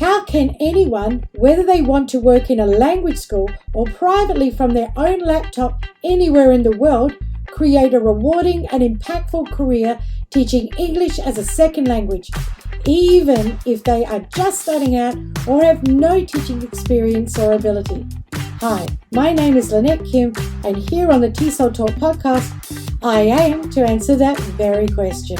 How can anyone, whether they want to work in a language school or privately from their own laptop anywhere in the world, create a rewarding and impactful career teaching English as a second language, even if they are just starting out or have no teaching experience or ability? Hi, my name is Lynette Kim, and here on the TESOL Talk podcast, I aim to answer that very question.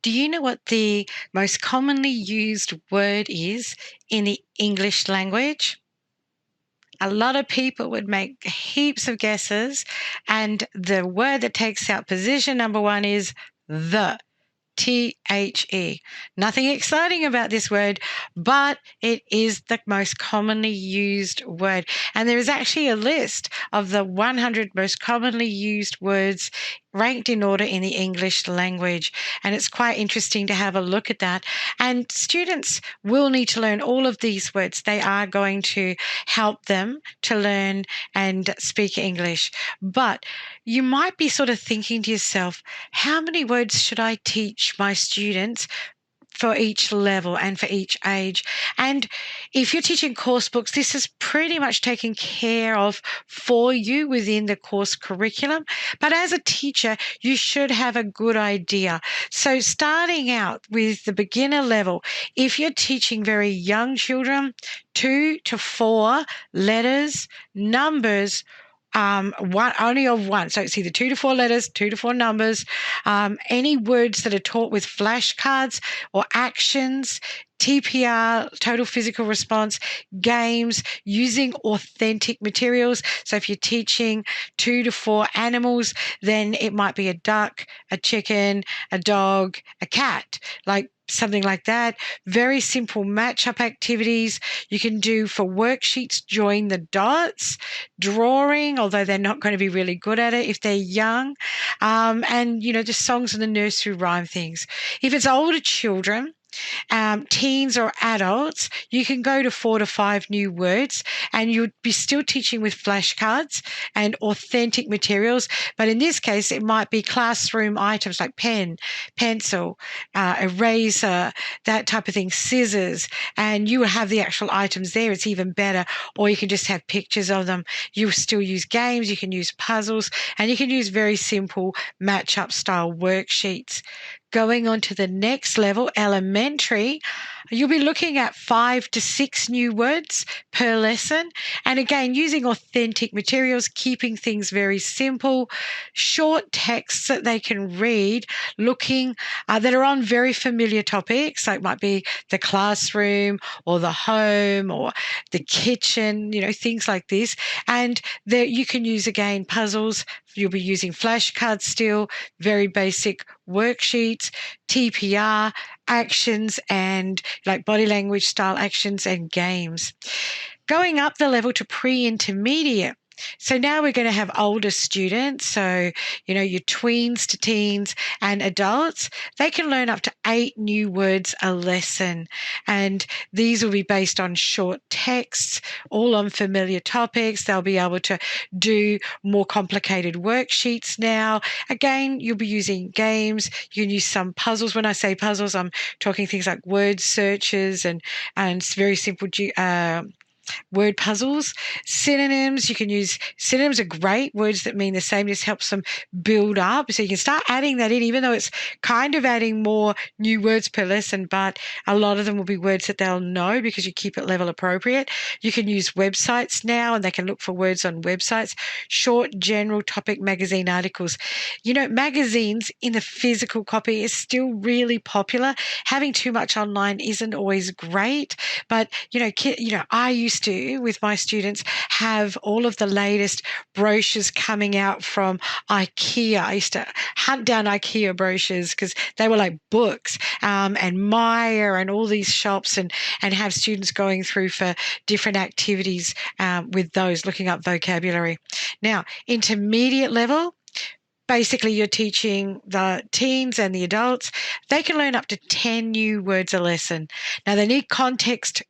Do you know what the most commonly used word is in the English language? A lot of people would make heaps of guesses, and the word that takes out position number one is the. THE. Nothing exciting about this word, but it is the most commonly used word. And there is actually a list of the 100 most commonly used words ranked in order in the English language. And it's quite interesting to have a look at that. And students will need to learn all of these words. They are going to help them to learn and speak English. But you might be sort of thinking to yourself, how many words should I teach my students for each level and for each age? And if you're teaching course books, this is pretty much taken care of for you within the course curriculum. But as a teacher, you should have a good idea. So starting out with the beginner level, if you're teaching very young children, 2 to 4 letters, numbers, only of one. So it's either 2 to 4 letters, 2 to 4 numbers, any words that are taught with flashcards or actions, TPR, total physical response, games, using authentic materials. So if you're teaching 2 to 4 animals, then it might be a duck, a chicken, a dog, a cat, like something like that. Very simple match-up activities you can do for worksheets. Join the dots, drawing, although they're not going to be really good at it if they're young, and just songs in the nursery rhyme things. If it's older children, teens or adults, you can go to 4 to 5 new words, and you'd be still teaching with flashcards and authentic materials. But in this case, it might be classroom items like pen, pencil, eraser, that type of thing, scissors, and you have the actual items there. It's even better. Or you can just have pictures of them. You still use games, you can use puzzles, and you can use very simple match-up style worksheets. Going on to the next level, elementary, you'll be looking at 5 to 6 new words per lesson. And again, using authentic materials, keeping things very simple, short texts that they can read, looking that are on very familiar topics, like might be the classroom or the home or the kitchen, things like this. And there you can use, again, puzzles. You'll be using flashcards still, very basic worksheets, TPR, actions, and like body language style actions and games. Going up the level to pre-intermediate. So now we're going to have older students. So, your tweens to teens and adults, they can learn up to 8 new words a lesson. And these will be based on short texts, all on familiar topics. They'll be able to do more complicated worksheets now. Again, you'll be using games. You can use some puzzles. When I say puzzles, I'm talking things like word searches and very simple word puzzles. Synonyms, you can use synonyms are great. Words that mean the same, just helps them build up. So you can start adding that in, even though it's kind of adding more new words per lesson, but a lot of them will be words that they'll know because you keep it level appropriate. You can use websites now, and they can look for words on websites. Short general topic magazine articles. Magazines in the physical copy is still really popular. Having too much online isn't always great, but I used to, with my students, have all of the latest brochures coming out from IKEA. I used to hunt down IKEA brochures because they were like books, and Maya and all these shops, and have students going through for different activities with those, looking up vocabulary. Now, intermediate level, basically you're teaching the teens and the adults. They can learn up to 10 new words a lesson. Now, they need context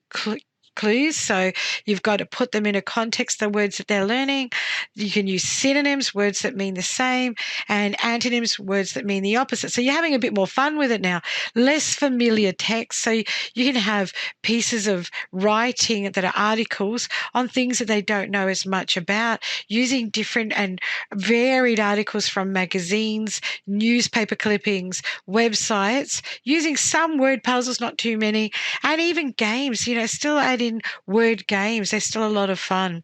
clues. So you've got to put them in a context, the words that they're learning. You can use synonyms, words that mean the same, and antonyms, words that mean the opposite. So you're having a bit more fun with it now. Less familiar text. So you can have pieces of writing that are articles on things that they don't know as much about, using different and varied articles from magazines, newspaper clippings, websites, using some word puzzles, not too many, and even games. Still add in word games. They're still a lot of fun.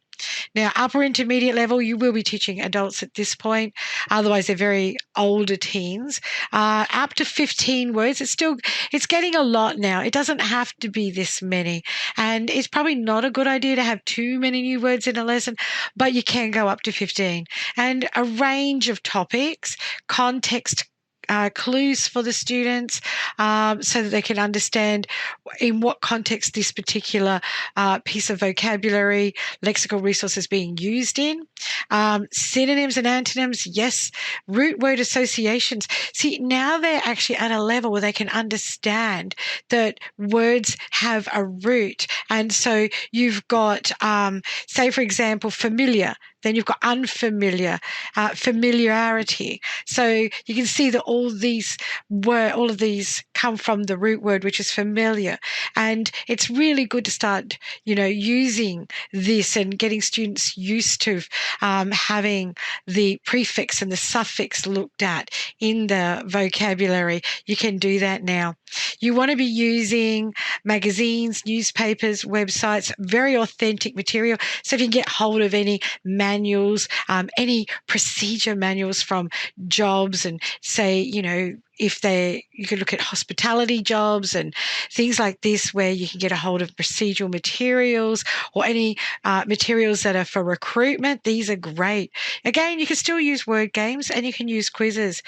Now, upper intermediate level, you will be teaching adults at this point. Otherwise, they're very older teens. Up to 15 words. It's getting a lot now. It doesn't have to be this many. And it's probably not a good idea to have too many new words in a lesson, but you can go up to 15. And a range of topics, context, clues for the students, so that they can understand in what context this particular piece of vocabulary, lexical resource is being used in. Synonyms and antonyms, yes. Root word associations. See, now they're actually at a level where they can understand that words have a root. And so you've got, say, for example, familiar. Then you've got unfamiliar, familiarity. So you can see that all of these come from the root word, which is familiar. And it's really good to start, using this and getting students used to having the prefix and the suffix looked at in the vocabulary. You can do that now. You want to be using magazines, newspapers, websites, very authentic material. So if you can get hold of any manuals, any procedure manuals from jobs, and say, you could look at hospitality jobs and things like this, where you can get a hold of procedural materials or any materials that are for recruitment. These are great. Again, you can still use word games and you can use quizzes.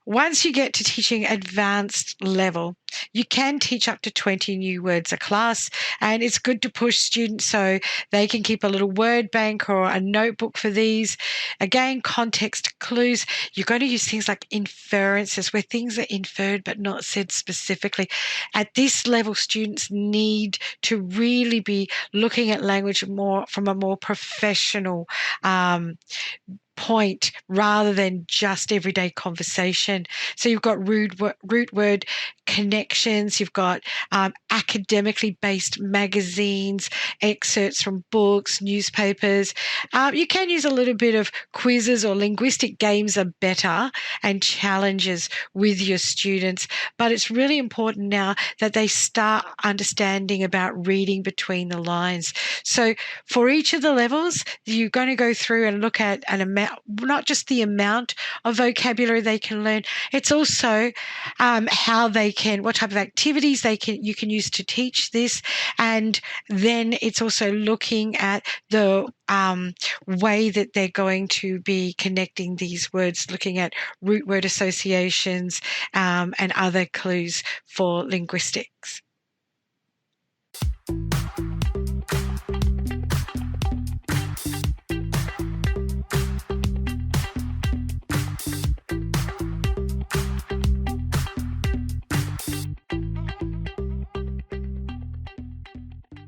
Once you get to teaching advanced level, you can teach up to 20 new words a class, and it's good to push students so they can keep a little word bank or a notebook for these. Again, context clues. You're going to use things like inferences, where things are inferred but not said specifically. At this level, students need to really be looking at language more from a more professional point rather than just everyday conversation. So you've got root word connections, you've got academically based magazines, excerpts from books, newspapers. You can use a little bit of quizzes, or linguistic games are better, and challenges with your students. But it's really important now that they start understanding about reading between the lines. So for each of the levels, you're going to go through and look at an amount, not just the amount of vocabulary they can learn, it's also what type of activities you can use to teach this. And then it's also looking at the way that they're going to be connecting these words, looking at root word associations and other clues for linguistics.